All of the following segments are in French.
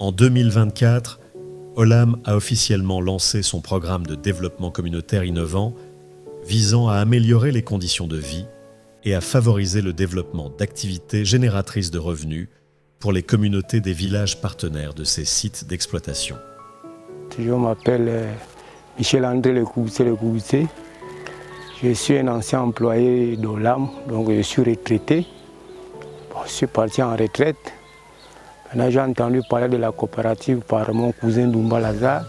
En 2024, Olam a officiellement lancé son programme de développement communautaire innovant visant à améliorer les conditions de vie et à favoriser le développement d'activités génératrices de revenus pour les communautés des villages partenaires de ces sites d'exploitation. Je m'appelle Michel-André Lecouboussé. Je suis un ancien employé d'Olam, donc je suis retraité. Je suis parti en retraite. Maintenant, j'ai entendu parler de la coopérative par mon cousin Doumba Lazare.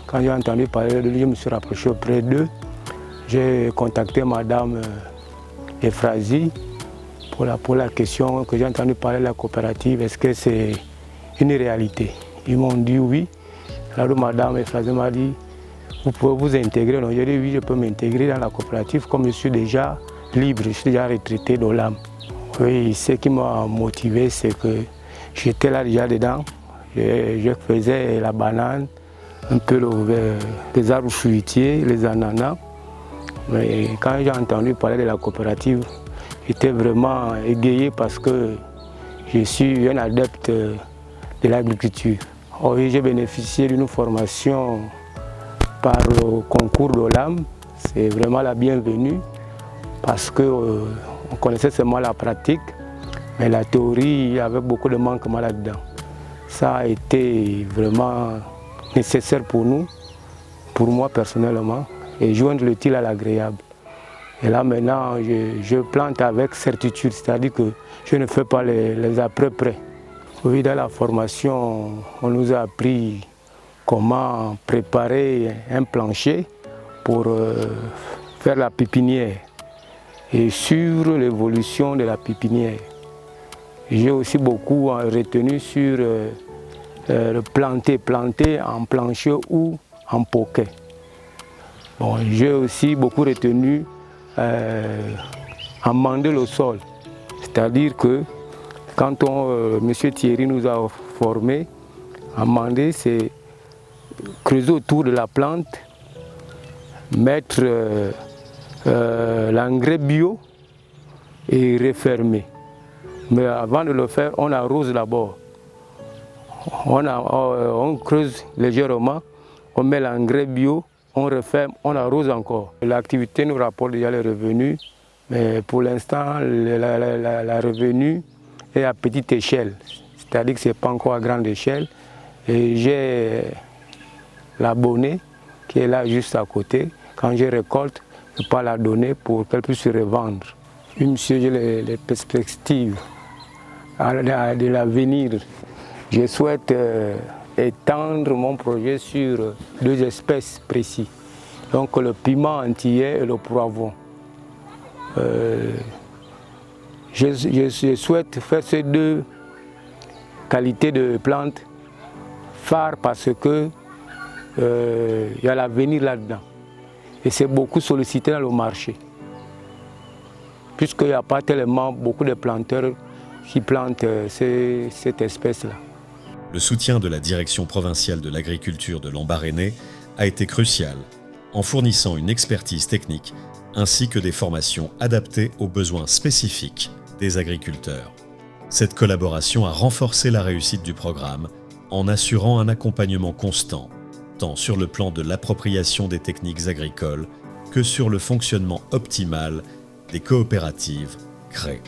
Quand j'ai entendu parler de lui, je me suis rapproché auprès d'eux. J'ai contacté Madame Efrazi pour la question que j'ai entendu parler de la coopérative. Est-ce que c'est une réalité? Ils m'ont dit oui. Alors Madame Efrazi m'a dit, vous pouvez vous intégrer. Donc j'ai dit oui, je peux m'intégrer dans la coopérative comme je suis déjà libre, je suis déjà retraité d'Olam. Oui, ce qui m'a motivé, c'est que j'étais là déjà dedans. Je faisais la banane, un peu les arbres fruitiers, les ananas. Mais quand j'ai entendu parler de la coopérative, j'étais vraiment égayé parce que je suis un adepte de l'agriculture. Oui, j'ai bénéficié d'une formation par le concours d'Olam. C'est vraiment la bienvenue parce que on connaissait seulement la pratique, mais la théorie, il y avait beaucoup de manquements là-dedans. Ça a été vraiment nécessaire pour nous, pour moi personnellement, et joindre l'utile à l'agréable. Et là maintenant, je plante avec certitude, c'est-à-dire que je ne fais pas les après-près. Oui, dans la formation, on nous a appris comment préparer un plancher pour faire la pépinière et sur l'évolution de la pépinière. J'ai aussi beaucoup retenu sur le planter en plancher ou en poquet. Bon, j'ai aussi beaucoup retenu amender le sol, c'est-à-dire que quand M. Thierry nous a formés, amender, c'est creuser autour de la plante, mettre l'engrais bio et refermer. Mais avant de le faire, on arrose d'abord. On creuse légèrement, on met l'engrais bio, on referme, on arrose encore. L'activité nous rapporte déjà les revenus, mais pour l'instant, la revenu est à petite échelle. C'est-à-dire que ce n'est pas encore à grande échelle. Et j'ai l'abonné qui est là juste à côté. Quand je récolte, je peux la donner pour qu'elle puisse se revendre. Monsieur, j'ai les perspectives de l'avenir. Je souhaite étendre mon projet sur 2 espèces précises. Donc le piment antillais et le poivron. Je souhaite faire ces 2 qualités de plantes phares parce que y a l'avenir là-dedans. Et c'est beaucoup sollicité dans le marché. Puisqu'il n'y a pas tellement beaucoup de planteurs qui plantent cette espèce-là. Le soutien de la Direction provinciale de l'agriculture de Lambaréné a été crucial en fournissant une expertise technique ainsi que des formations adaptées aux besoins spécifiques des agriculteurs. Cette collaboration a renforcé la réussite du programme en assurant un accompagnement constant, tant sur le plan de l'appropriation des techniques agricoles que sur le fonctionnement optimal des coopératives créées.